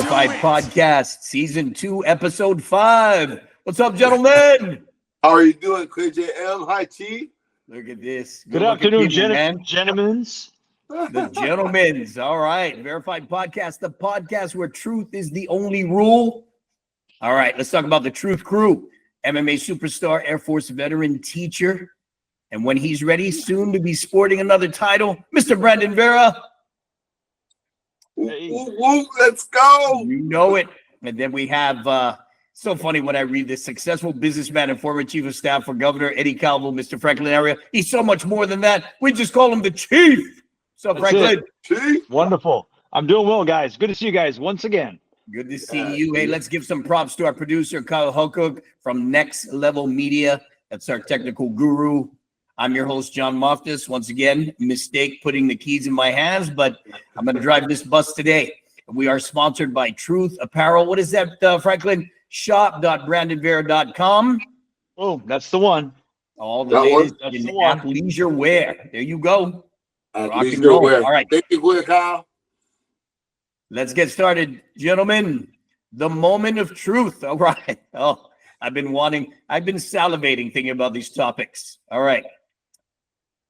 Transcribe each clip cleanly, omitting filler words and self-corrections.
VERAfied Podcast, Season 2, Episode 5. What's up, gentlemen? How are you doing, KJM? Hi, T. Look at this. Good afternoon, man. gentlemen's. The gentlemen's. All right. VERAfied Podcast, the podcast where truth is the only rule. All right. Let's talk about the Truth Crew. MMA superstar, Air Force veteran, teacher. And when he's ready, soon to be sporting another title, Mr. Brandon Vera. Hey. Let's go. You know it. And then we have, so funny when I read this, successful businessman and former chief of staff for Governor Eddie Calvo, Mr. Franklin Arriola. He's so much more than that. We just call him the chief. So, Franklin. Chief. Wonderful. I'm doing well, guys. Good to see you guys once again. Good to see you. Hey, let's give some props to our producer, Kyle Hocog from Next Level Media. That's our technical guru. I'm your host, John Mafnas. Once again, mistake putting the keys in my hands, but I'm going to drive this bus today. We are sponsored by Truth Apparel. What is that, Franklin? Shop.brandonvera.com. Oh, that's the one. All the latest in athleisure wear. There you go. Rock and roll. All right. Thank you, Kyle. Let's get started, gentlemen. The moment of truth. All right. Oh, I've been salivating thinking about these topics. All right.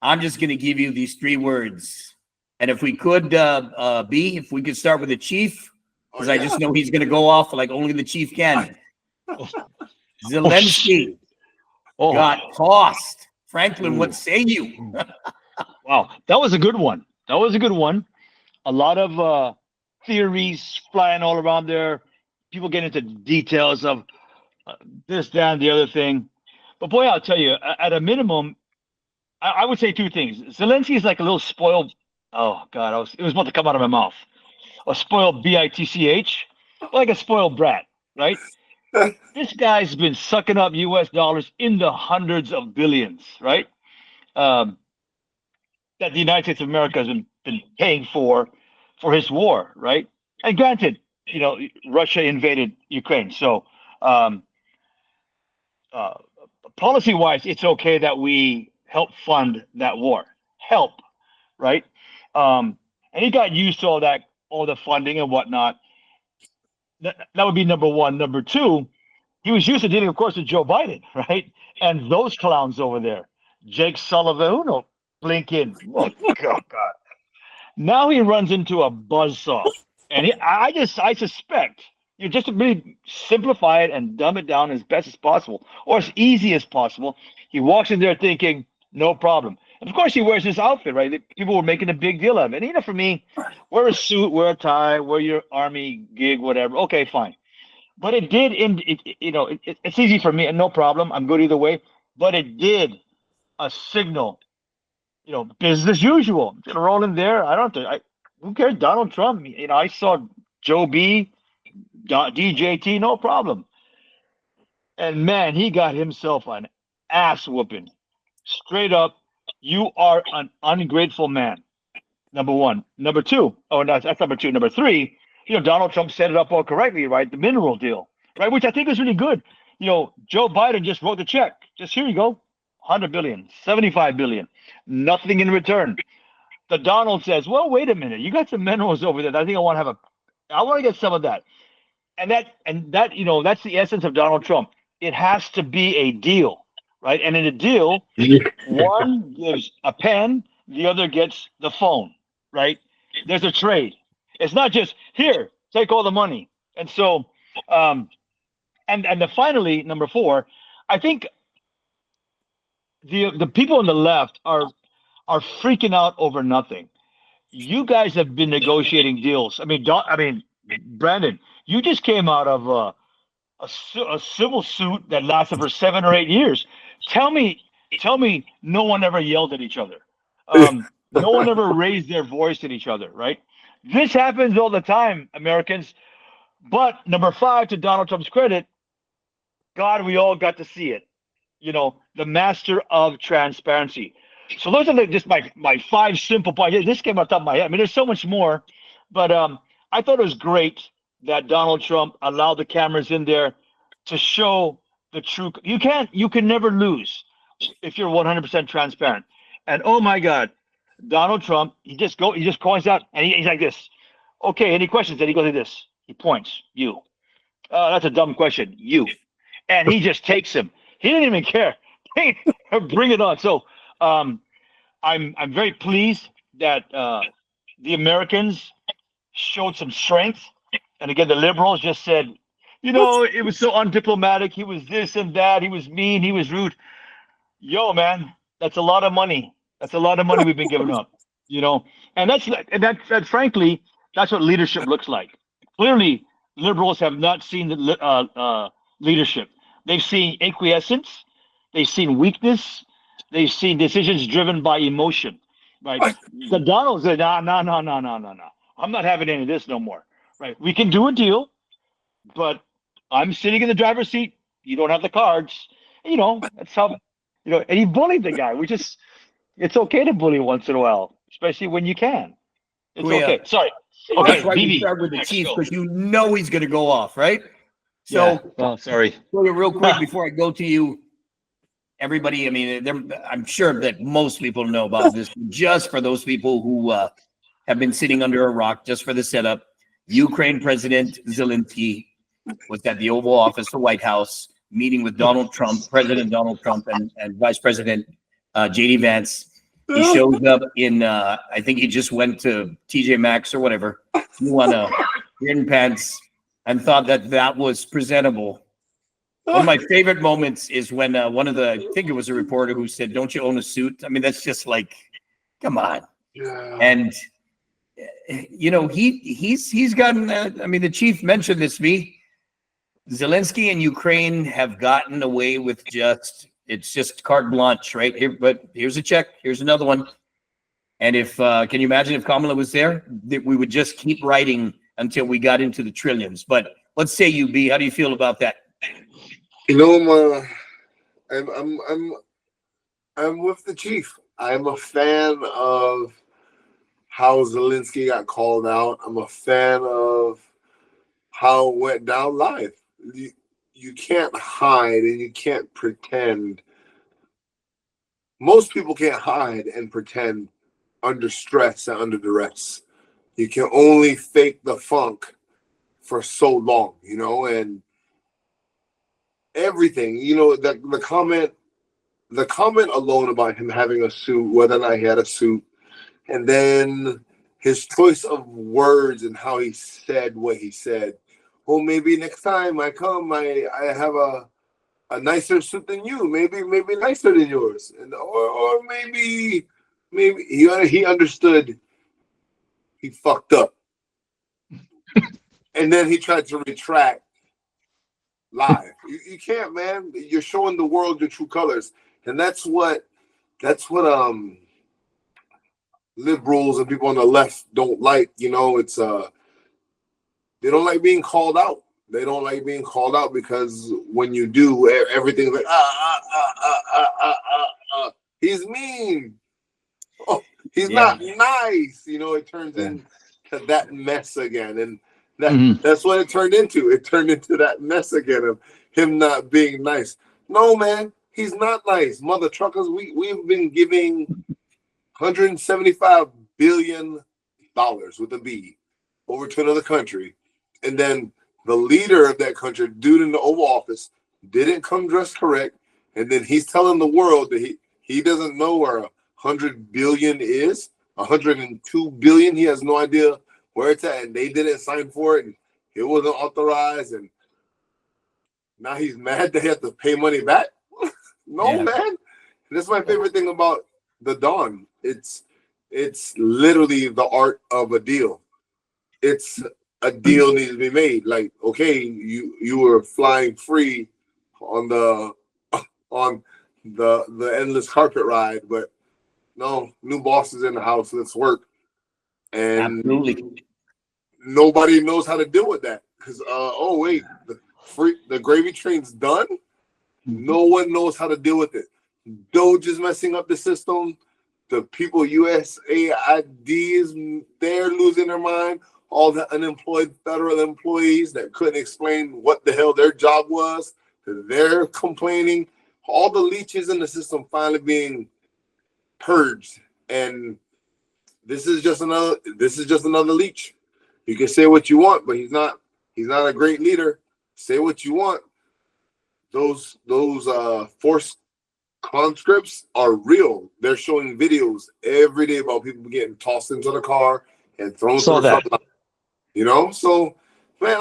I'm just going to give you these three words. And if we could, if we could start with the chief, because I just know he's going to go off like only the chief can. Zelensky got tossed. Franklin, what say you? Wow, that was a good one. A lot of theories flying all around there. People get into details of this, that, and the other thing. But boy, I'll tell you, at a minimum, I would say two things. Zelensky is like a little spoiled. Oh God, it was about to come out of my mouth. A spoiled bitch, like a spoiled brat, right? This guy's been sucking up U.S. dollars in the hundreds of billions, right? That the United States of America has been paying for his war, right? And granted, Russia invaded Ukraine, so policy-wise, it's okay that we help fund that war. Help, right? And he got used to all the funding and whatnot. That would be number one. Number two, he was used to dealing, of course, with Joe Biden, right? And those clowns over there, Jake Sullivan, Blinken. Oh, God. Now he runs into a buzzsaw. And I suspect, just to really simplify it and dumb it down as best as possible, or as easy as possible, he walks in there thinking, no problem. And of course, he wears this outfit, right? People were making a big deal of it. And for me, wear a suit, wear a tie, wear your army gig, whatever. Okay, fine. But it did, it's easy for me, and no problem. I'm good either way. But it did a signal, business as usual. I'm gonna roll in there. Who cares? Donald Trump. I saw Joe B, DJT, no problem. And man, he got himself an ass whooping. Straight up, you are an ungrateful man. Number one. Number two, that's number two. Number three, Donald Trump set it up all correctly, right? The mineral deal, right? Which I think is really good. Joe Biden just wrote the check. Just here you go. 100 billion, 75 billion, nothing in return. The Donald says, well, wait a minute. You got some minerals over there. I think I want to get some of that. And that's the essence of Donald Trump. It has to be a deal. Right, and in a deal, one gives a pen, the other gets the phone. Right, there's a trade. It's not just here, take all the money. And so, finally, number four, I think the people on the left are freaking out over nothing. You guys have been negotiating deals. I mean, Brandon, you just came out of a civil suit that lasted for 7 or 8 years. Tell me no one ever yelled at each other. No one ever raised their voice at each other, right? This happens all the time, Americans. But number 5, to Donald Trump's credit, God, we all got to see it. The master of transparency. So those are just my 5 simple points. This came off the top of my head. I mean, there's so much more. But I thought it was great that Donald Trump allowed the cameras in there to show the true. You can never lose if you're 100% transparent. And oh my God, Donald Trump, he just coins out and he's like this. Okay, any questions? And he goes like this. He points, you. That's a dumb question. You. And he just takes him. He didn't even care. Bring it on. So I'm very pleased that the Americans showed some strength. And again, the liberals just said, it was so undiplomatic. He was this and that. He was mean. He was rude. Yo, man, that's a lot of money. That's a lot of money we've been giving up. And that's frankly, that's what leadership looks like. Clearly, liberals have not seen the leadership. They've seen acquiescence. They've seen weakness. They've seen decisions driven by emotion. Right? The Donald said, no. I'm not having any of this no more. Right? We can do a deal, but I'm sitting in the driver's seat. You don't have the cards. That's how. And he bullied the guy. It's okay to bully once in a while, especially when you can. It's okay. Sorry. Okay, That's why we start with the chief, because he's going to go off, right? So, sorry. Real quick before I go to you, everybody, I mean, I'm sure that most people know about this. Just for those people who have been sitting under a rock, just for the setup, Ukraine President Zelensky was at the Oval Office, the White House, meeting with President Donald Trump, and Vice President J.D. Vance. He shows up in, I think he just went to TJ Maxx or whatever. He won a green pants and thought that was presentable. One of my favorite moments is when I think it was a reporter who said, "Don't you own a suit?" I mean, that's just like, come on. Yeah. And, he's gotten, the chief mentioned this to me. Zelensky and Ukraine have gotten away with it's just carte blanche, right? Here, but here's a check. Here's another one. And can you imagine if Kamala was there? We would just keep writing until we got into the trillions. But let's say UB, how do you feel about that? I'm with the chief. I'm a fan of how Zelensky got called out. I'm a fan of how it went down live. You can't hide and you can't pretend. Most people can't hide and pretend under stress and under duress. You can only fake the funk for so long, and everything, the comment alone about him having a suit, whether or not he had a suit, and then his choice of words and how he said what he said. Well, maybe next time I come, I have a nicer suit than you, maybe nicer than yours, and or maybe he understood he fucked up, and then he tried to retract live. You can't, man. You're showing the world your true colors, and that's what liberals and people on the left don't like. It's they don't like being called out. They don't like being called out because when you do, everything's like he's mean. Oh, he's not nice. It turns into that mess again, and that's what it turned into. It turned into that mess again of him not being nice. No, man, he's not nice. Mother truckers, we've been giving $175 billion with a B over to another country, and then the leader of that country, dude in the Oval Office, didn't come dressed correct, and then he's telling the world that he doesn't know where 100 billion is, 102 billion. He has no idea where it's at, and they didn't sign for it, and it wasn't authorized, and now he's mad they have to pay money back. Man. And that's my favorite thing about the Dawn. It's literally the art of a deal. It's a deal needs to be made. Like, okay, you were flying free on the endless carpet ride, but no, new boss is in the house. Let's work. And absolutely, nobody knows how to deal with that because the gravy train's done. No one knows how to deal with it. DOGE is messing up the system. The people USAID they're losing their mind. All the unemployed federal employees that couldn't explain what the hell their job was, they're complaining. All the leeches in the system finally being purged, and this is just another leech. You can say what you want, but he's not He's not a great leader. Say what you want. Those forced conscripts are real. They're showing videos every day about people getting tossed into the car and thrown to the front line. You know, so man,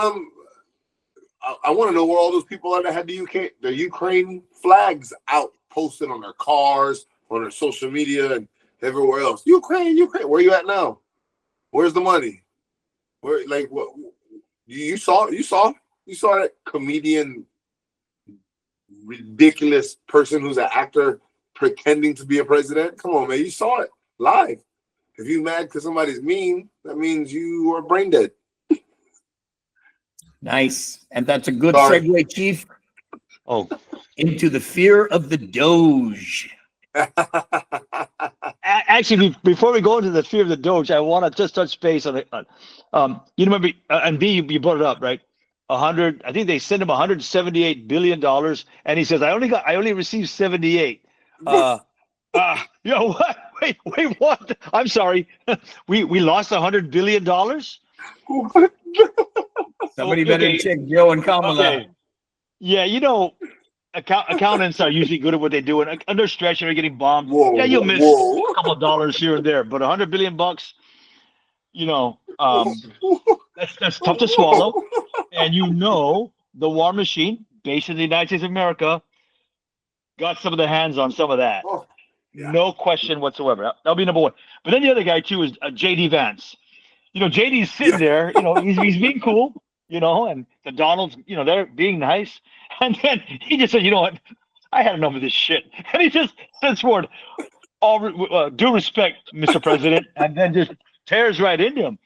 I want to know where all those people are that had the Ukraine flags out posted on their cars, on their social media, and everywhere else. Ukraine, where you at now? Where's the money? Where, like, what? You saw that comedian, ridiculous person who's an actor pretending to be a president? Come on, man, you saw it live. If you mad because somebody's mean, that means you are brain dead. Nice. And that's a good segue, Chief. Oh, into the fear of the DOGE. Actually, before we go into the fear of the DOGE, I want to just touch base on it. You remember, and B, you brought it up, right? I think they sent him $178 billion, and he says, I only received 78. You know what? Wait, what? I'm sorry. We lost $100 billion? What? Somebody better check Joe and Kamala. Okay. Yeah, you know, accountants are usually good at what they do, and under stress, you're getting bombed. Yeah, you'll miss a couple of dollars here and there, but $100 billion, you know, that's tough to swallow. And you know, the war machine, based in the United States of America, got some of the hands on some of that. Oh, yeah. No question whatsoever. That'll be number one. But then the other guy too is J.D. Vance. You know, JD's sitting there, you know, he's being cool, you know, and the Donald's, you know, they're being nice. And then he just said, you know what, I had enough of this shit. And he just says forward, all due respect, Mr. President, and then just tears right into him.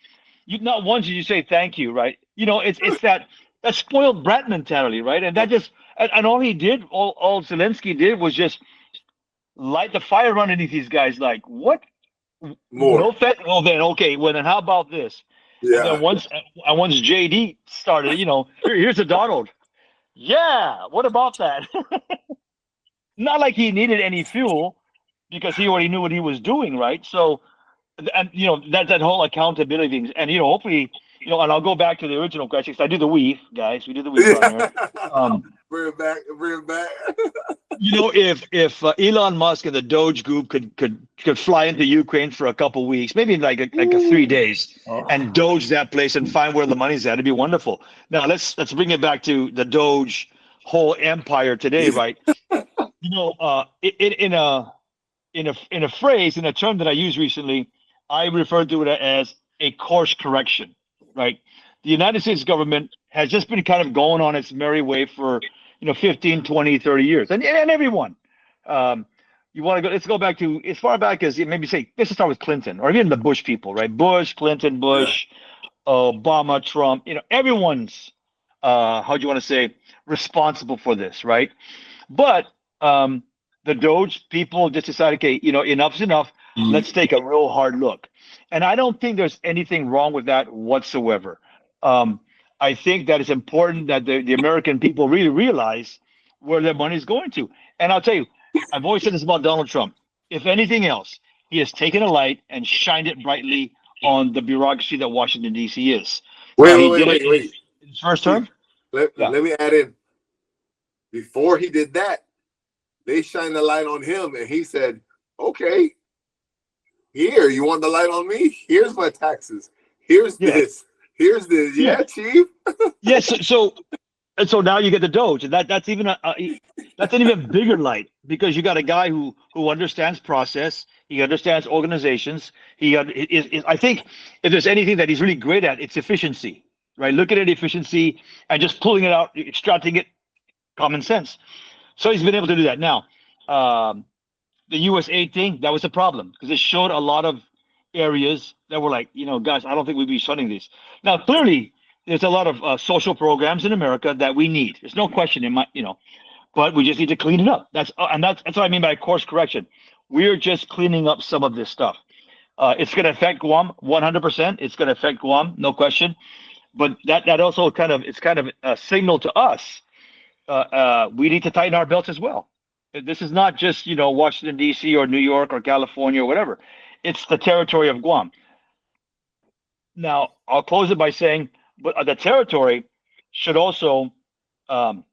You not once did you say thank you, right? You know, it's that spoiled brat mentality, right? And that just, and all he did, all Zelensky did was just light the fire underneath these guys. Like, what? More. No offense. Well, then, okay. Well, then how about this? Yeah. And then once JD started, you know, here's a Donald. Yeah. What about that? Not like he needed any fuel because he already knew what he was doing, right? So, and you know, that whole accountability thing, and you know, hopefully, you know, and I'll go back to the original question. I do the weave, guys. We do the weave on here. Bring it back. You know, if Elon Musk and the DOGE group could fly into Ukraine for a couple weeks, maybe like a 3 days, and DOGE that place and find where the money's at, it'd be wonderful. Now let's bring it back to the DOGE whole empire today, right? You know, in a phrase, in a term that I used recently, I referred to it as a course correction, right? The United States government has just been kind of going on its merry way for, you know, 15, 20, 30 years. And everyone, you want to go, let's go back to as far back as maybe say, let's start with Clinton or even the Bush people, right? Bush, Clinton, Bush, Obama, Trump, you know, everyone's, how do you want to say, responsible for this, right? But the DOGE people just decided, okay, you know, enough's enough. Let's take a real hard look. And I don't think there's anything wrong with that whatsoever. I think that it's important that the American people really realize where their money is going to. And I'll tell you, I've always said this about Donald Trump. If anything else, he has taken a light and shined it brightly on the bureaucracy that Washington, D.C. is. Wait. His first term? Let me add in. Before he did that, they shined the light on him, and he said, okay, here, you want the light on me? Here's my taxes. Here's this. Here's this. Yeah, Chief. Yes. So now you get the DOGE, and that's even that's an even bigger light because you got a guy who understands process. He understands organizations. I think if there's anything that he's really great at, it's efficiency, right? Looking at efficiency and just pulling it out, extracting it, common sense. So he's been able to do that. Now, the US aid thing, that was a problem because it showed a lot of areas that were like, you know, guys, I don't think we'd be funding these. Now, clearly, there's a lot of social programs in America that we need. There's no question in my, you know, but we just need to clean it up. That's what I mean by course correction. We're just cleaning up some of this stuff. It's going to affect Guam 100%. It's going to affect Guam, no question. But that also it's kind of a signal to us. We need to tighten our belts as well. This is not just, you know, Washington, D.C. or New York or California or whatever. It's the territory of Guam. Now, I'll close it by saying, but the territory should also, and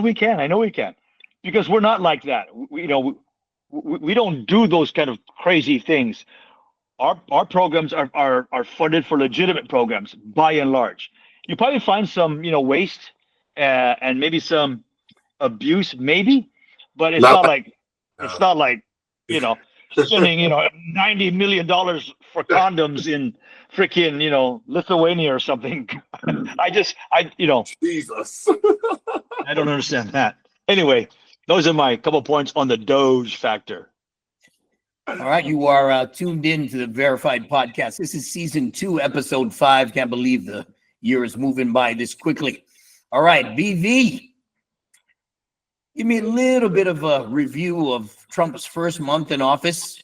we can. I know we can, because we're not like that. We don't do those kind of crazy things. Our programs are funded for legitimate programs by and large. You probably find some waste and maybe some abuse, maybe, but it's not like spending $90 million for condoms in freaking Lithuania or something. I Jesus. I don't understand that. Anyway, those are my couple points on the DOGE factor. All right, you are tuned in to the VERAfied Podcast. This is season 2, episode 5. Can't believe the year is moving by this quickly. All right, BV, give me a little bit of a review of Trump's first month in office.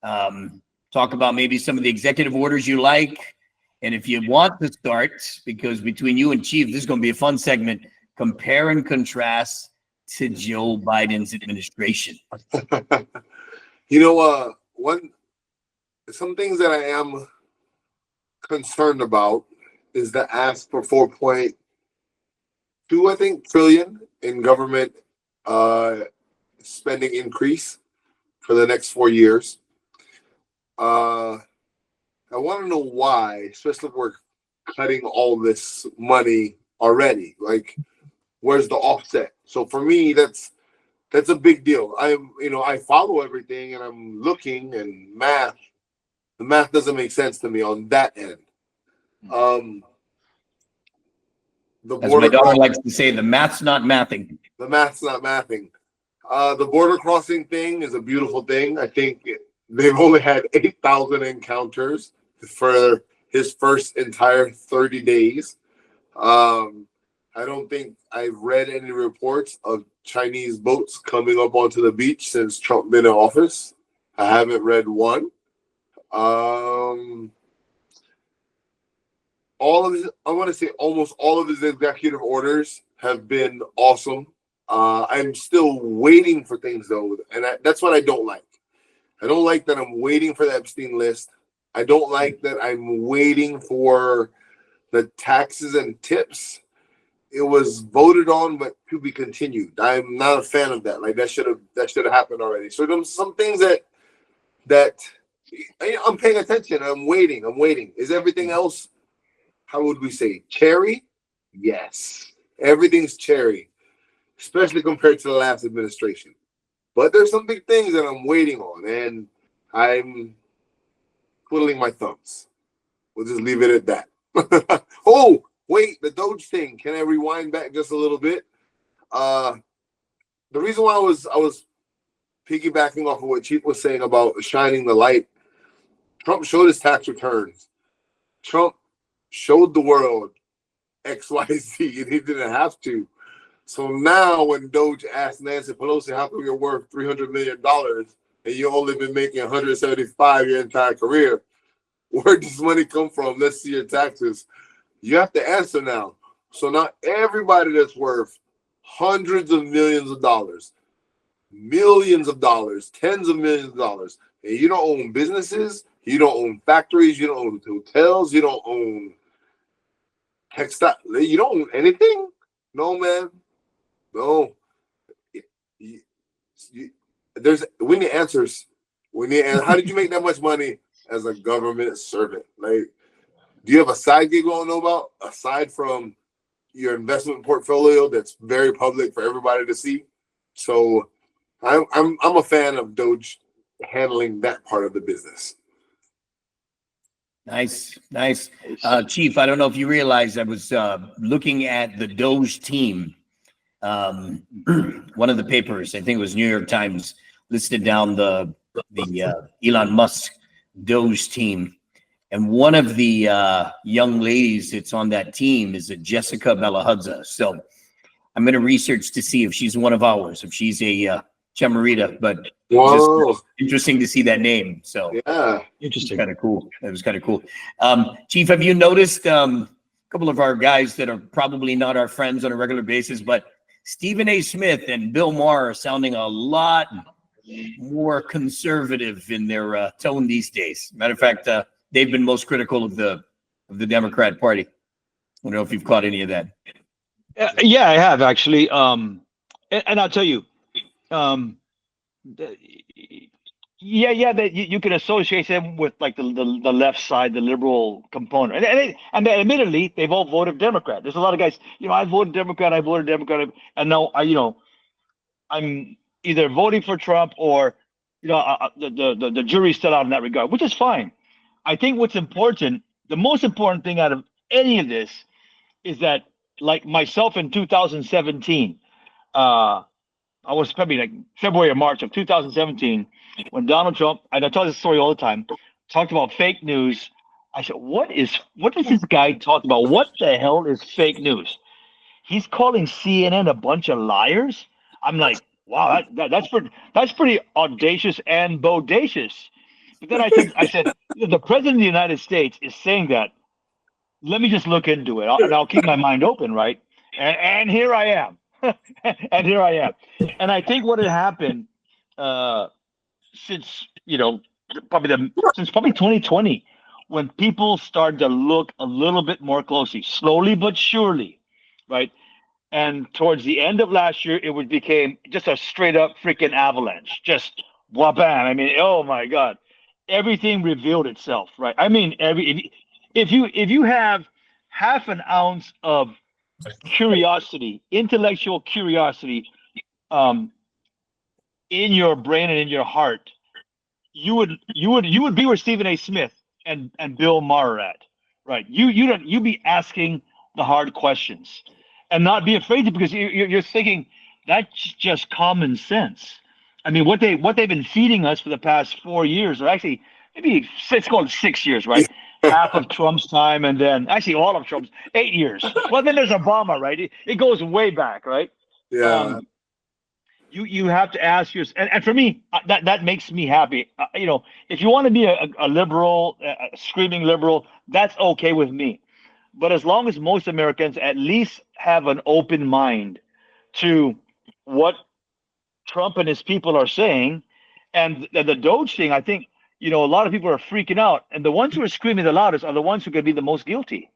Talk about maybe some of the executive orders you like. And if you want to start, because between you and Chief, this is going to be a fun segment, compare and contrast to Joe Biden's administration. Some things that I am concerned about is the ask for 4.2, I think, trillion in government spending increase for the next 4 years. I want to know why, especially if we're cutting all this money already. Like, where's the offset? So for me, that's a big deal. I follow everything and I'm looking, and the math doesn't make sense to me on that end. As my daughter likes to say, the math's not mathing. The math's not mathing. The border crossing thing is a beautiful thing. I think they've only had 8,000 encounters for his first entire 30 days. I don't think I've read any reports of Chinese boats coming up onto the beach since Trump been in office. I haven't read one. Almost all of his executive orders have been awesome. I'm still waiting for things though, and that's what I don't like. I don't like that I'm waiting for the Epstein list. I don't like that I'm waiting for the taxes and tips. It was voted on, but to be continued. I'm not a fan of that. Like, that should have happened already. So there's some things that I'm paying attention. I'm waiting. Is everything else, how would we say, cherry? Yes. Everything's cherry, especially compared to the last administration. But there's some big things that I'm waiting on, and I'm twiddling my thumbs. We'll just leave it at that. Oh, wait, the DOGE thing. Can I rewind back just a little bit? The reason why I was piggybacking off of what Chief was saying about shining the light, Trump showed his tax returns. Trump showed the world XYZ, and he didn't have to. So now when DOGE asked Nancy Pelosi, how come you're worth $300 million and you only been making $175 your entire career? Where does money come from? Let's see your taxes. You have to answer now. So now everybody that's worth hundreds of millions of dollars, millions of dollars, tens of millions of dollars, and you don't own businesses, you don't own factories, you don't own hotels, you don't own textile, you don't own anything? No, man. No. We need answers. How did you make that much money as a government servant? Like, do you have a side gig we don't know about aside from your investment portfolio that's very public for everybody to see? So I'm a fan of DOGE handling that part of the business. Nice. Chief, I don't know if you realize I was looking at the DOGE team. One of the papers, I think it was New York Times, listed down the Elon Musk DOGE team. And one of the young ladies that's on that team is a Jessica Belahudza. So I'm going to research to see if she's one of ours, if she's a Chamarita. But just interesting to see that name. So yeah, interesting. Kind of cool. That was kind of cool. Chief, have you noticed a couple of our guys that are probably not our friends on a regular basis, but Stephen A. Smith and Bill Maher are sounding a lot more conservative in their tone these days. Matter of fact, they've been most critical of the Democrat Party. don't know if you've caught any of that. Yeah, I have actually. And I'll tell you, that you can associate them with like the left side, the liberal component, and admittedly, they've all voted Democrat. There's a lot of guys, I voted Democrat, and now I'm either voting for Trump or the jury's still out in that regard, which is fine. I think what's important, the most important thing out of any of this, is that, like myself in 2017, I was probably like February or March of 2017 when Donald Trump, and I tell this story all the time, talked about fake news. I said, what does this guy talk about? What the hell is fake news? He's calling CNN a bunch of liars. I'm like, wow, that's pretty audacious and bodacious. But then I said, the president of the United States is saying that. Let me just look into it, and I'll keep my mind open, right? And here I am, and here I am. And I think what had happened since probably 2020, when people started to look a little bit more closely, slowly but surely, right? And towards the end of last year, it became just a straight up freaking avalanche, just wabam. I mean, oh my God, everything revealed itself, right? I mean, if you have half an ounce of curiosity, intellectual curiosity, in your brain and in your heart, you would be where Stephen A. Smith and Bill Maher are at, right? You'd be asking the hard questions and not be afraid to, because you're thinking that's just common sense. I mean, what they've been feeding us for the past 4 years, or actually maybe let's call it 6 years, right? Half of Trump's time, and then actually all of Trump's 8 years. Well, then there's Obama, right? It goes way back, right? Yeah. You have to ask yourself, and for me, that makes me happy. If you want to be a liberal, a screaming liberal, that's okay with me. But as long as most Americans at least have an open mind to what Trump and his people are saying, and the DOGE thing, I think, a lot of people are freaking out, and the ones who are screaming the loudest are the ones who could be the most guilty.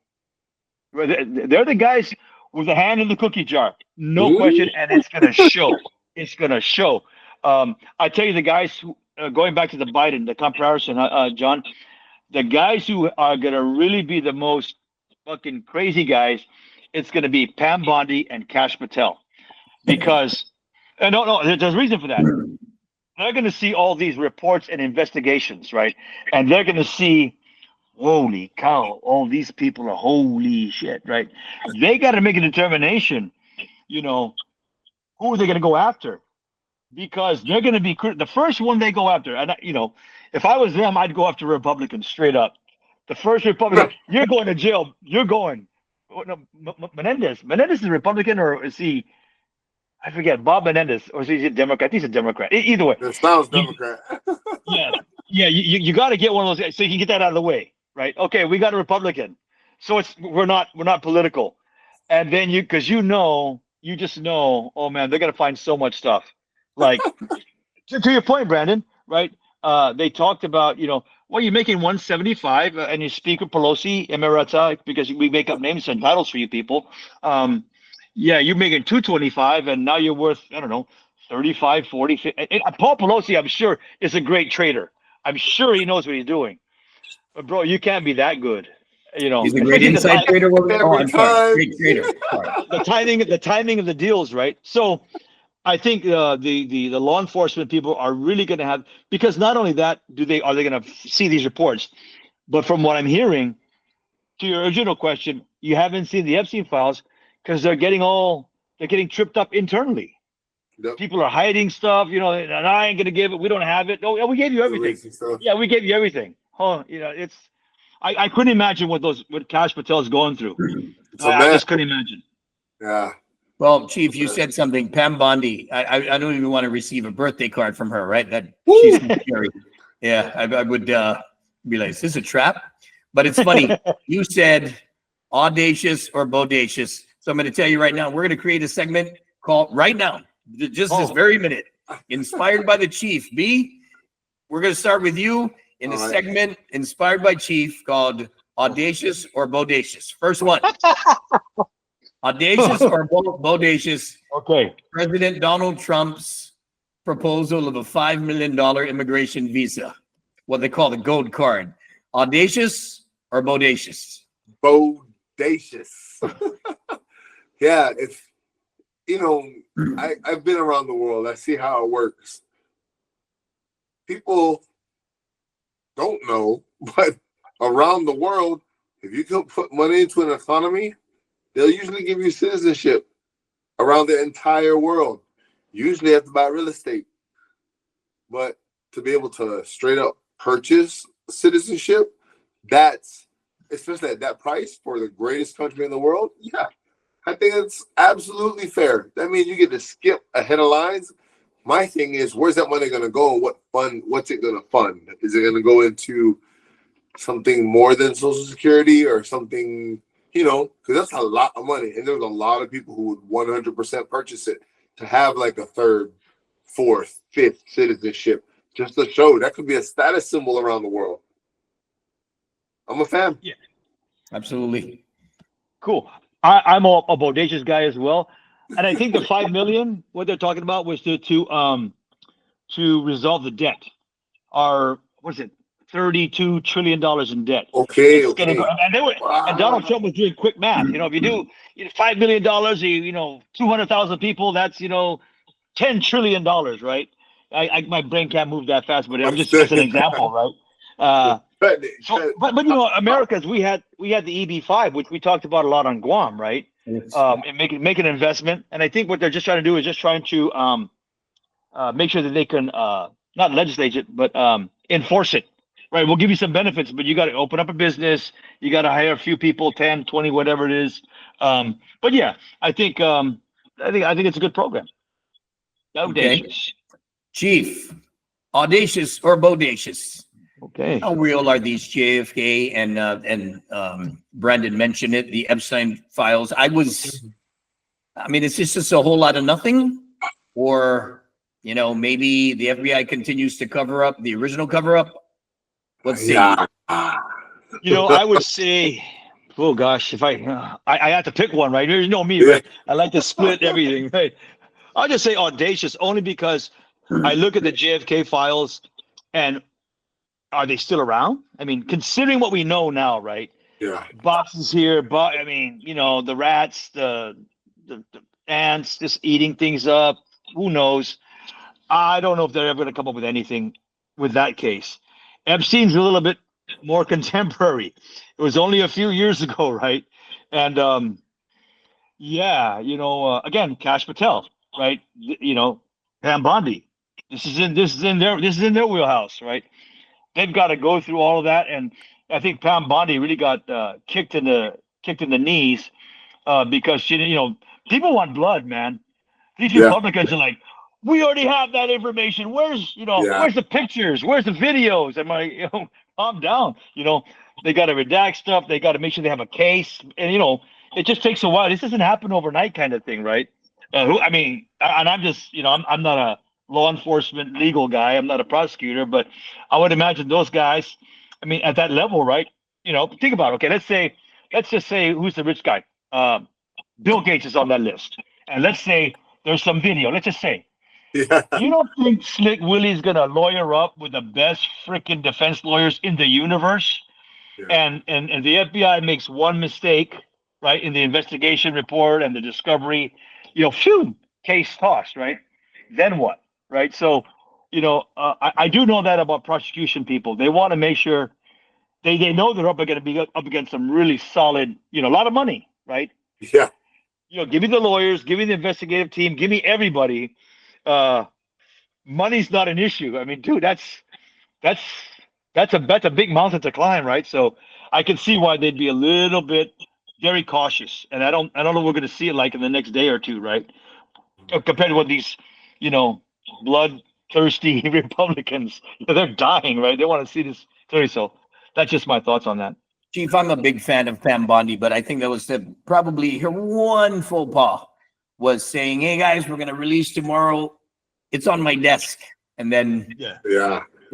They're the guys with a hand in the cookie jar, no question, and it's going to show. It's going to show. I tell you, the guys who, going back to the Biden, the comparison, John, the guys who are going to really be the most fucking crazy guys, it's going to be Pam Bondi and Kash Patel, because no, there's a reason for that. They're going to see all these reports and investigations, right? And they're going to see, holy cow, all these people are holy shit, right? They got to make a determination, who are they going to go after? Because they're going to be the first one they go after. And, if I was them, I'd go after Republicans straight up. The first Republican, you're going to jail. You're going. Menendez is a Republican, or is he? I forget, Bob Menendez, or is he a Democrat? He's a Democrat. Either way. It sounds Democrat. Yeah. You got to get one of those guys so you can get that out of the way, right? Okay, we got a Republican, so we're not political, and then you just know, oh man, they're gonna find so much stuff. Like to your point, Brandon, right? They talked about, well, you're making 175, and you speak with Pelosi, Emirata, because we make up names and titles for you people. Yeah, you're making 225, and now you're worth, I don't know, 35, 40, 50. Paul Pelosi, I'm sure, is a great trader. I'm sure he knows what he's doing. But bro, you can't be that good. He's a great inside trader. I'm sorry, great trader. The timing of the deals, right? So I think the law enforcement people are really going to have, because not only that are they going to see these reports, but from what I'm hearing, to your original question, you haven't seen the Epstein files because they're getting tripped up internally. Yep. People are hiding stuff, and I ain't going to give it. We don't have it. No, we gave you everything. Yeah, we gave you everything. It's. I couldn't imagine what Kash Patel is going through. I just couldn't imagine. Yeah. Well, Chief, you said something. Pam Bondi. I don't even want to receive a birthday card from her, right? She's scary. Yeah, I would be like, is this a trap? But it's funny. You said audacious or bodacious. So I'm going to tell you right now, we're going to create a segment called right now, just this very minute, inspired by the Chief. B, we're going to start with you in a segment inspired by Chief called Audacious or bodacious? First one. Audacious or bodacious? Okay. President Donald Trump's proposal of a $5 million immigration visa, what they call the gold card. Audacious or bodacious? Bodacious. Yeah, it's, I've been around the world. I see how it works. People don't know, but around the world, if you can put money into an economy, they'll usually give you citizenship around the entire world. You usually have to buy real estate. But to be able to straight up purchase citizenship, that's, especially at that price for the greatest country in the world, yeah, I think it's absolutely fair. That means you get to skip ahead of lines. My thing is, where's that money going to go? What's it going to fund? Is it going to go into something more than Social Security or something, because that's a lot of money. And there's a lot of people who would 100% purchase it to have like a third, fourth, fifth citizenship, just to show that could be a status symbol around the world. I'm a fan. Yeah, absolutely. Cool. I'm a bodacious guy as well, and I think the 5 million, what they're talking about was to resolve the debt. Our what's it, $32 trillion in debt. Okay. And Donald Trump was doing quick math. If you do $5 million, you 200,000 people, that's $10 trillion, right? My brain can't move that fast, but I'm just an example, right? But Americas, we had the EB-5, which we talked about a lot on Guam, right? Yes. And make an investment, and I think what they're just trying to do is just trying to make sure that they can not legislate it, but enforce it, right? We'll give you some benefits, but you got to open up a business, you got to hire a few people, 10, 20, whatever it is. But yeah, I think it's a good program. Audacious. Okay. Chief, audacious or bodacious? Okay. How real are these JFK and Brandon mentioned it, the Epstein files? It's just a whole lot of nothing, or maybe the FBI continues to cover up the original cover up. Let's see. I would say, oh gosh, if I have to pick one, right? You know me, right? I like to split everything, right? I'll just say audacious only because I look at the JFK files and are they still around? Considering what we know now, right? Yeah. Boxes here, but the rats, the ants just eating things up. Who knows? I don't know if they're ever going to come up with anything with that case. Epstein's a little bit more contemporary. It was only a few years ago, right? And again, Kash Patel, right? Pam Bondi. This is in their wheelhouse, right? They've got to go through all of that, and I think Pam Bondi really got kicked in the knees because people want blood, man. These Republicans are like, we already have that information. Where's where's the pictures? Where's the videos? I'm like, calm down. They got to redact stuff. They got to make sure they have a case, and it just takes a while. This doesn't happen overnight, kind of thing, right? And I'm just, I'm not a law enforcement legal guy. I'm not a prosecutor, but I would imagine those guys, at that level, right? Think about it. Okay, let's just say who's the rich guy? Bill Gates is on that list. And let's say there's some video. Let's just say. Yeah. You don't think Slick Willie's gonna lawyer up with the best freaking defense lawyers in the universe? Yeah. And the FBI makes one mistake, right, in the investigation report and the discovery, case tossed, right? Then what? Right. So, I do know that about prosecution people. They want to make sure they know they're going to be up against some really solid, a lot of money, right? Yeah. Give me the lawyers, give me the investigative team, give me everybody. Money's not an issue. Dude, that's a big mountain to climb, right? So I can see why they'd be a little bit very cautious. And I don't know we're going to see it like in the next day or two, right? Compared to what these, bloodthirsty Republicans, they're dying, right? They want to see this story. So that's just my thoughts on that. Chief, I'm a big fan of Pam Bondi, but I think that was probably her one faux pas was saying, hey guys, we're going to release tomorrow. It's on my desk. And then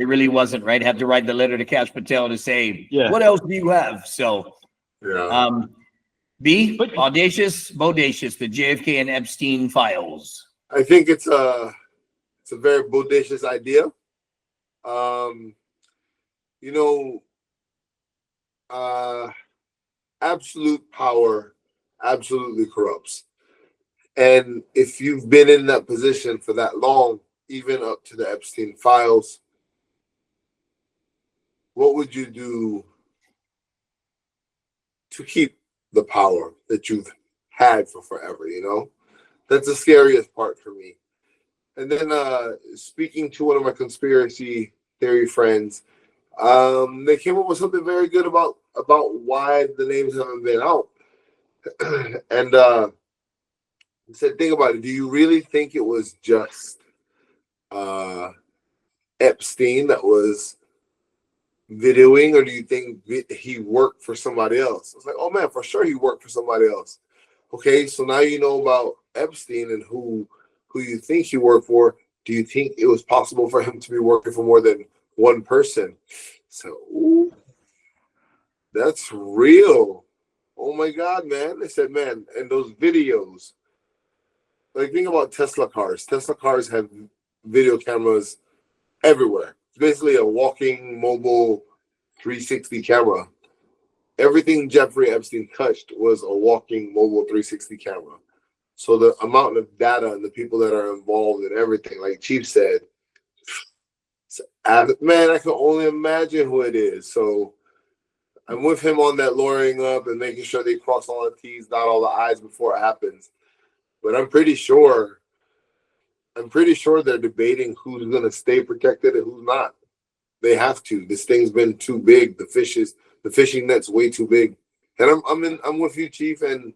It really wasn't, right? Had to write the letter to Kash Patel to say, Yeah. what else do you have? So, Yeah. B, audacious, bodacious, the JFK and Epstein files. I think it's a very bodacious idea. You know, absolute power absolutely corrupts. And if you've been in that position for that long, even up to the Epstein files, what would you do to keep the power that you've had for forever, you know? That's the scariest part for me. And then speaking to one of my conspiracy theory friends, they came up with something very good about why the names haven't been out. And said, think about it. Do you really think it was just Epstein that was videoing, or do you think he worked for somebody else? It's like, oh man, for sure he worked for somebody else. Okay, so now you know about Epstein and who you think he worked for. Do you think it was possible for him to be working for more than one person? So, ooh, that's real. Oh my God, man. They said, man, and those videos, like think about Tesla cars. Tesla cars have video cameras everywhere. It's basically a walking mobile 360 camera. Everything Jeffrey Epstein touched was a walking mobile 360 camera. So the amount of data and the people that are involved in everything, like Chief said, man, I can only imagine who it is. So I'm with him on that lawyering up and making sure they cross all the T's, dot all the I's before it happens. But I'm pretty sure they're debating who's going to stay protected and who's not. They have to. This thing's been too big. The fishing net's way too big. And I'm with you, Chief, and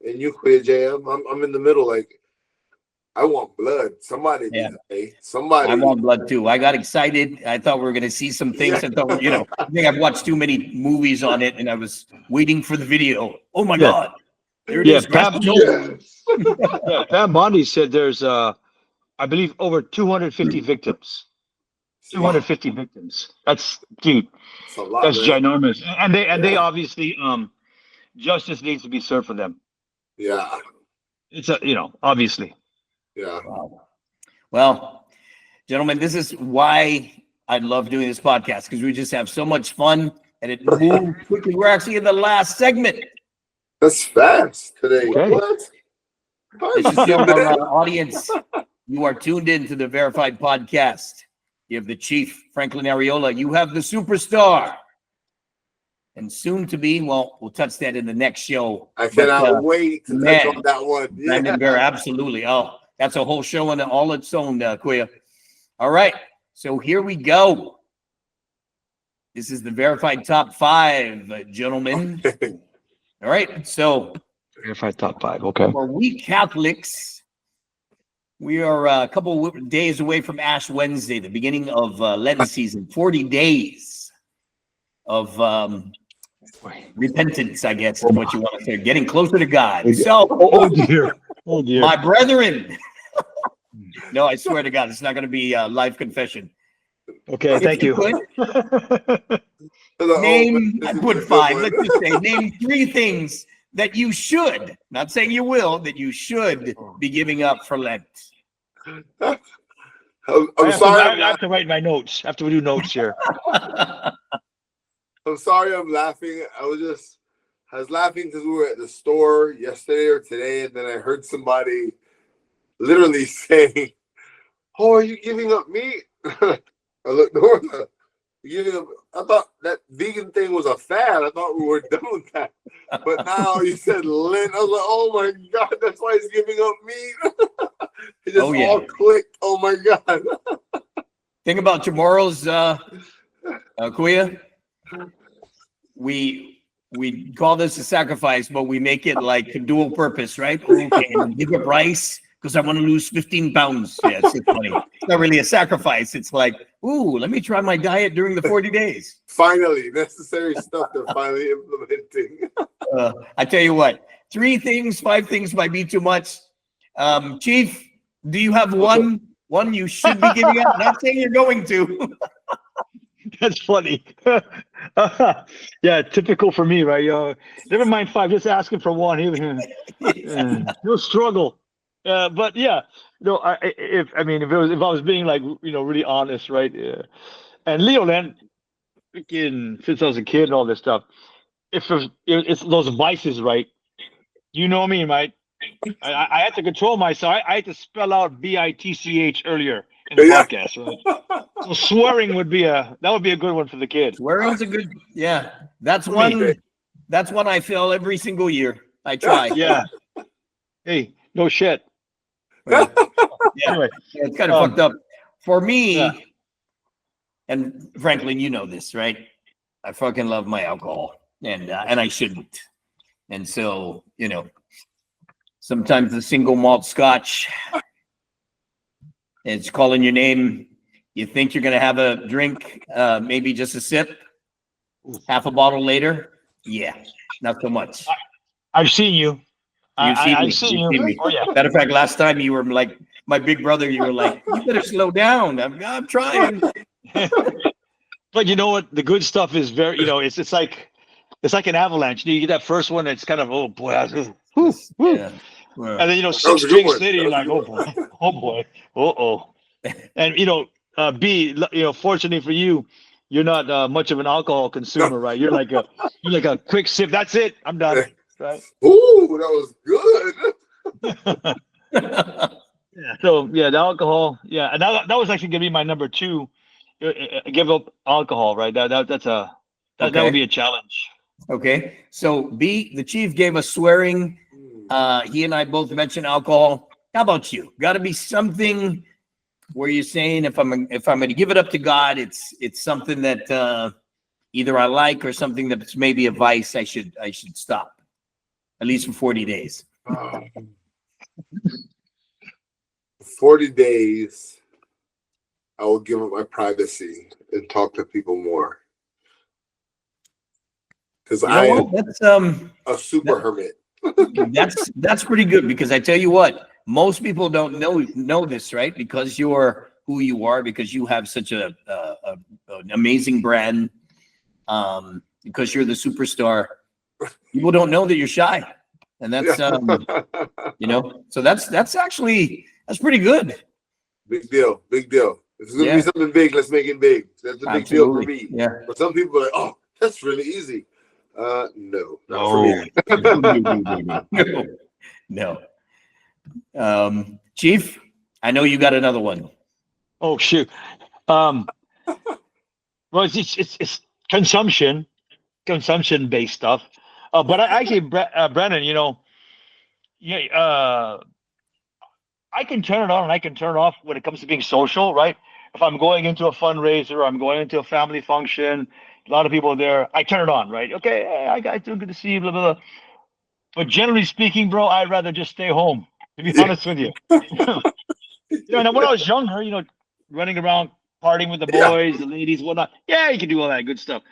you, Queer JM. I'm in the middle. Like, I want blood. Somebody needs to pay. Somebody. I want blood too. I got excited. I thought we were going to see some things. I thought, I think I've watched too many movies on it, and I was waiting for the video. Oh my God. There it is. Pam Bondi said there's, I believe, over 250 victims. 250 victims. That's, dude, that's ginormous. And they obviously, justice needs to be served for them. Yeah. It's obviously. Yeah. Wow. Well, gentlemen, this is why I love doing this podcast, because we just have so much fun and it moves quickly. We're actually in the last segment. That's fast today. Okay. What? This is our audience. You are tuned in to the VERAfied Podcast. You have the Chief, Franklin Arriola. You have the superstar. And soon to be, well, we'll touch that in the next show. I cannot wait to touch on that one. Brandon Vera, absolutely. Oh, that's a whole show in all its own, Kuya. All right, so here we go. This is the VERAfied Top 5, gentlemen. All right, so VERAfied Top 5, okay. For we Catholics, we are a couple of days away from Ash Wednesday, the beginning of Lenten season. 40 days of repentance, I guess, is what you want to say. Getting closer to God. So, oh dear, my brethren. No, I swear to God, it's not going to be a live confession. Okay, thank you. Name, I put 5. Let's just say, name 3 things that you should, not saying you will, that you should be giving up for Lent. I'm sorry. I have to write my notes. I have to do notes here. I'm sorry I'm laughing. I was laughing because we were at the store yesterday or today, and then I heard somebody literally saying, "Oh, are you giving up meat?" I looked over. I thought that vegan thing was a fad. I thought we were done with that. But now you said Lent. I was like, oh my God, that's why he's giving up meat. It just all clicked. Oh my God. Think about tomorrow's Kuya. We call this a sacrifice, but we make it like a dual purpose, right? Okay, and give up rice because I want to lose 15 pounds. Yeah, it's funny. It's not really a sacrifice. It's like, ooh, let me try my diet during the 40 days. Finally, necessary stuff they're finally implementing. I tell you what, 3 things, 5 things might be too much. Chief, do you have one you should be giving up? Not saying you're going to. That's funny. Yeah, typical for me, right? Never mind 5, just asking for 1. He'll struggle. But yeah, no. If I mean, if I was being like really honest, right? And Leoland, freaking since I was a kid and all this stuff. If it's those vices, right? You know me, right? I had to control myself. I had to spell out bitch earlier in the podcast, right? So swearing would be a good one for the kid. Swearing's a good, yeah. That's one I fail every single year. I try. Yeah. Hey, no shit. Yeah. Anyway, It's kind of fucked up. For me, yeah. and Franklin, you know this, right? I fucking love my alcohol, and I shouldn't. And so, sometimes the single malt scotch, it's calling your name. You think you're going to have a drink, maybe just a sip, half a bottle later. Yeah, not so much. I've seen you. I've seen you. Oh, yeah. Matter of fact, last time you were like my big brother, you were like, you better slow down. I'm trying. But you know what? The good stuff is very, it's like an avalanche. You get that first one, it's kind of, oh boy, whoo. Yeah. And then 6 drinks later, you're like, oh boy, and B, fortunately for you, you're not much of an alcohol consumer, right? You're like a quick sip. That's it. I'm done. Right? Ooh, that was good. Yeah. So yeah, the alcohol. Yeah, and that was actually gonna be my number 2. Give up alcohol, right? That would be a challenge. Okay. So B, the chief gave us swearing. He and I both mentioned alcohol. How about you? Got to be something where you're saying if I'm going to give it up to God, it's something that either I like or something that's maybe a vice. I should stop at least for 40 days. 40 days. I will give up my privacy and talk to people more. Because that's a super hermit. that's pretty good, because I tell you what, most people don't know this, right? Because you're who you are, because you have such an amazing brand, because you're the superstar. People don't know that you're shy, and that's so that's pretty good. Big deal. If it's gonna be something big, let's make it big. That's a big deal for me. Yeah. But some people are like, oh, that's really easy. No, not for me. No. Chief, I know you got another one. Oh shoot. Well, it's consumption based stuff. But I actually, Brennan, I can turn it on and I can turn it off when it comes to being social, right? If I'm going into a fundraiser, I'm going into a family function, a lot of people are there, I turn it on, right? Okay, hey, I got good to see you, blah, blah, blah. But generally speaking, bro, I'd rather just stay home, to be honest with you. And when I was younger, running around, partying with the boys, the ladies, whatnot, you can do all that good stuff.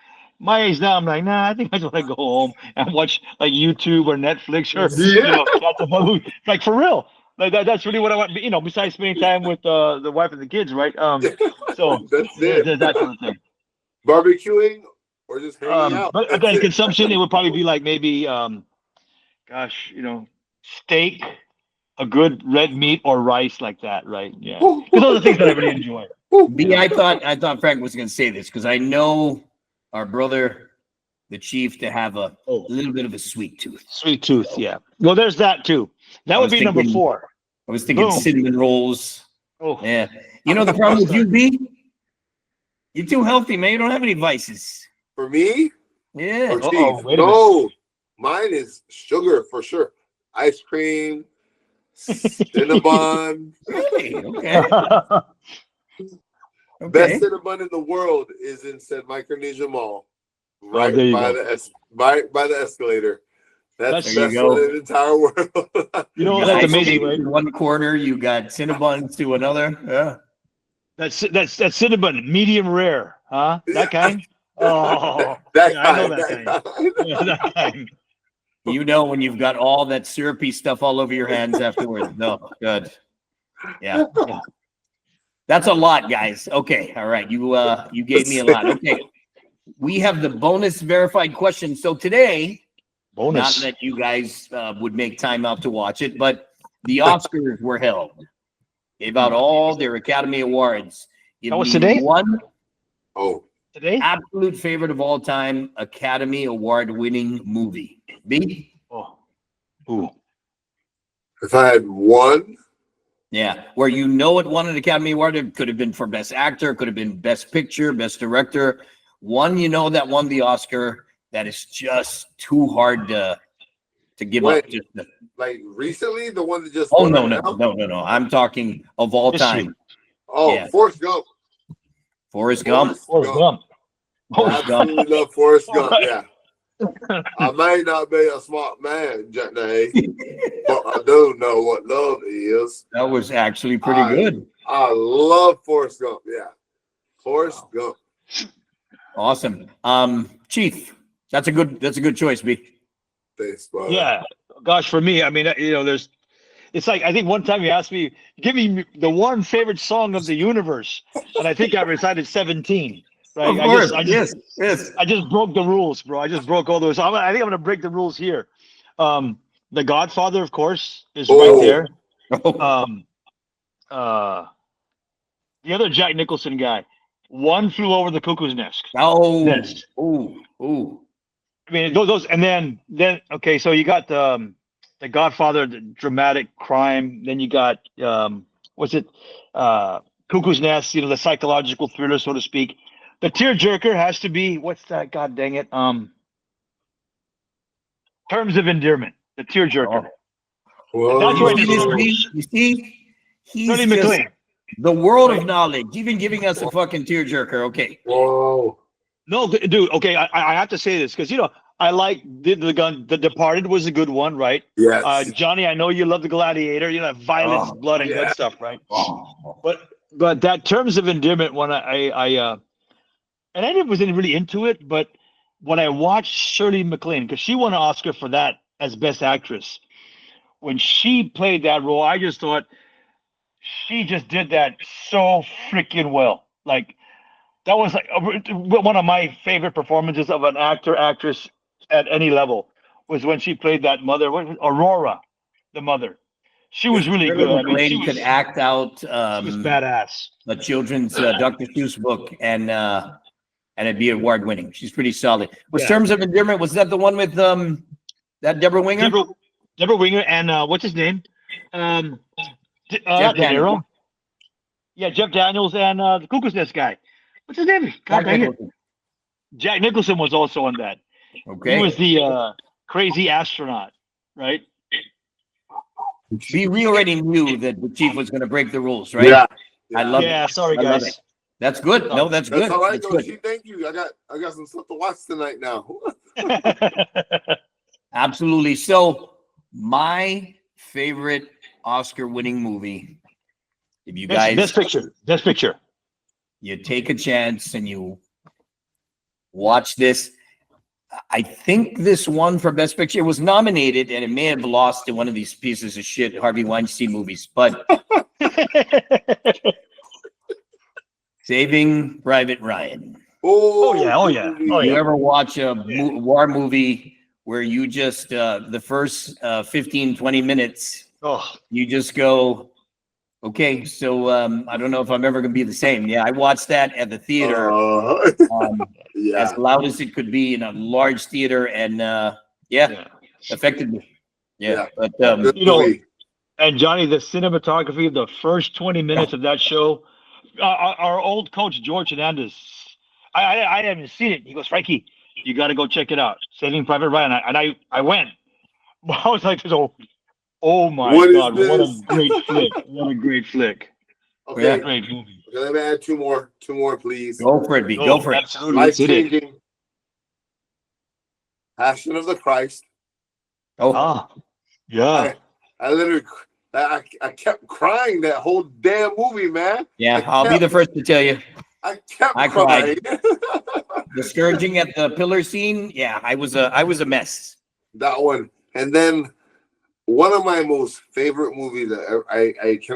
My age now, I'm like, nah, I think I just want to go home and watch like YouTube or Netflix or like for real. Like that's really what I want. Besides spending time with the wife and the kids, right? So that's it. That sort of thing. Barbecuing or just hanging out. But again, consumption, it would probably be like maybe, steak, a good red meat or rice like that, right? Yeah, because those are things that I really enjoy. B, I thought Frank was going to say this because I know our brother, the chief, to have a little bit of a sweet tooth. Sweet tooth, yeah. Well, there's that too. That would be number 4. I was thinking cinnamon rolls. Oh, yeah. The problem with you, B? You're too healthy, man. You don't have any vices. For me? Yeah. No, mine is sugar for sure. Ice cream, Cinnabon. Hey, okay. Best Cinnabon in the world is in St. Micronesia Mall, right by the escalator. That's the best one in the entire world. That's amazing, right? In one corner, you got Cinnabon to another. Yeah. That's Cinnabon, medium rare, huh? That kind? Oh, that kind. I know that kind. Yeah, that kind. When you've got all that syrupy stuff all over your hands afterwards. No, good. Yeah. That's a lot, guys. Okay, all right. You gave me a lot. Okay, we have the bonus verified question. So today, not that you guys would make time out to watch it, but the Oscars were held. Gave out all their Academy Awards. That was today? One Today? absolute favorite of all time, Academy Award winning movie. B? Oh. Ooh. If I had one, yeah, where you know it won an Academy Award. It could have been for Best Actor, could have been Best Picture, Best Director. One, you know, that won the Oscar that is just too hard to give up. Just like recently, the one that just no. I'm talking of all time. Oh, yeah. Forrest Gump. Forrest Gump. I absolutely love Forrest Gump. Yeah. I may not be a smart man, Janae, but I do know what love is. That was actually pretty good. I love Forrest Gump. Yeah, Forrest Gump. Awesome. Chief, that's a good choice, B. Thanks, brother. Yeah. Gosh, for me, I mean, you know, it's like, I think one time you asked me, give me the one favorite song of the universe, and I think I recited 17. Right? Of course. Yes. I just broke the rules, bro. I just broke all those. I think I'm going to break the rules here. The Godfather, of course, is right there. The other Jack Nicholson guy, One Flew Over the Cuckoo's Nest. Ooh. I mean, those, and then okay, so you got the Godfather, the dramatic crime. Then you got Cuckoo's Nest, you know, the psychological thriller, so to speak. The tearjerker has to be, what's that? God dang it! Terms of Endearment. The tearjerker. Whoa. That's right. You see, he's just the world of knowledge. Even giving us a fucking tearjerker. Okay. Whoa. No, dude. Okay, I have to say this because, you know, I like The Departed was a good one, right? Yes. Johnny, I know you love The Gladiator. You know, violence, blood, and good stuff, right? But that Terms of Endearment one, and I wasn't really into it, but when I watched Shirley MacLaine, because she won an Oscar for that as Best Actress, when she played that role, I just thought she just did that so freaking well. Like, that was like one of my favorite performances of an actress at any level was when she played that mother, Aurora, the mother. She was really good. I mean, she could act out. She was badass. A children's Dr. Seuss book, and it'd be award winning. She's pretty solid. Was Terms of Endearment, was that the one with that Deborah Winger? Deborah Winger and what's his name? Jeff Daniels. Yeah, Jeff Daniels and the Cuckoo's Nest guy. What's his name? God dang it. Jack Nicholson was also on that. Okay. He was the crazy astronaut, right? We already knew that the chief was going to break the rules, right? Yeah. I love it. Yeah, sorry, guys. That's good. No, that's good. That's all right, that's though. good. Thank you. I got some stuff to watch tonight now. Absolutely. So, my favorite Oscar-winning movie. If you guys, Best Picture. You take a chance and you watch this. I think this one for Best Picture, it was nominated, and it may have lost to one of these pieces of shit Harvey Weinstein movies, but Saving Private Ryan. Oh yeah. You ever watch a war movie where you just the first 15, 20 minutes, you just go, okay, so I don't know if I'm ever going to be the same. Yeah, I watched that at the theater, as loud as it could be in a large theater, and affected me. Yeah. But you know, and Johnny, the cinematography of the first 20 minutes of that show, our old coach George Hernandez, I haven't seen it. He goes, Frankie, you got to go check it out, Saving Private Ryan. And I went. I was like, oh my God, what a great flick! What a great flick! Okay, great movie. Okay, let me add two more, please. Go for it, B. Go for it. Absolutely. Life-changing. Passion of the Christ. Yeah. I literally, I kept crying that whole damn movie, man. Yeah, I'll be the first to tell you. I kept crying. Cried. The scourging at the pillar scene. Yeah, I was a mess. That one, and then one of my most favorite movies that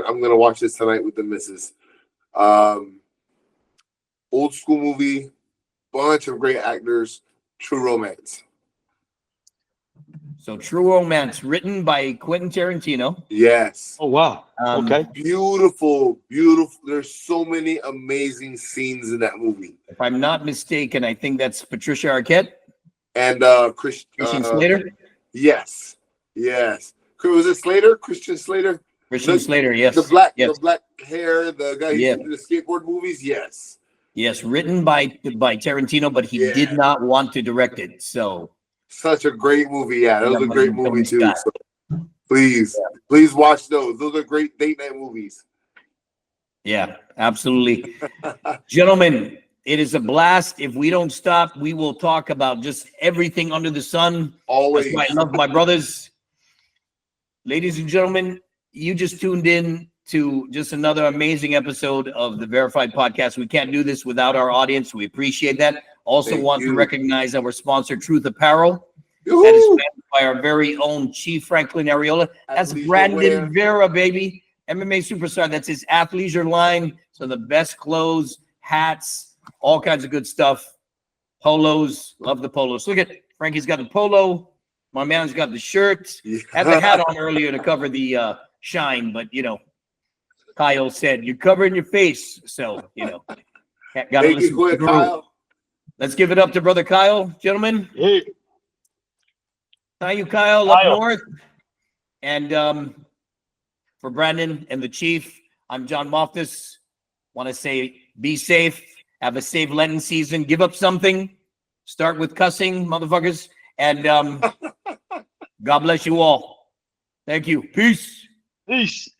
I'm gonna watch this tonight with the missus. Old school movie, bunch of great actors, true romance. So True Romance, written by Quentin Tarantino. Yes. Oh wow. Okay. Beautiful, beautiful. There's so many amazing scenes in that movie. If I'm not mistaken, I think that's Patricia Arquette And Christian Slater. Yes. Yes. Was it Slater? Christian Slater? Christian Slater, yes. The black hair, the guy who Yeah. did the skateboard movies, yes. Yes, written by Tarantino, but he did not want to direct it. So such a great movie. Yeah, that was a great movie too. Scott. So please watch those. Those are great date night movies. Yeah, absolutely. Gentlemen, it is a blast. If we don't stop, we will talk about just everything under the sun. Always. That's why I love my brothers. Ladies and gentlemen, you just tuned in to just another amazing episode of the VERAfied Podcast. We can't do this without our audience. We appreciate that. Also to recognize our sponsor, Truth Apparel. Yoo-hoo! That is managed by our very own Chief Franklin Arriola. That's Brandon Vera, baby. MMA superstar. That's his athleisure line. So the best clothes, hats, all kinds of good stuff. Polos. Love the polos. Look at Frankie's got the polo. My man's got the shirt. Had the hat on earlier to cover the shine, but Kyle said you're covering your face, so got to listen to the Kyle. Let's give it up to brother Kyle, gentlemen. Hey. Thank you, Kyle, up north. And for Brandon and the Chief, I'm John Mafnas. Want to say be safe, have a safe Lenten season, give up something, start with cussing, motherfuckers, and God bless you all. Thank you. Peace. Peace.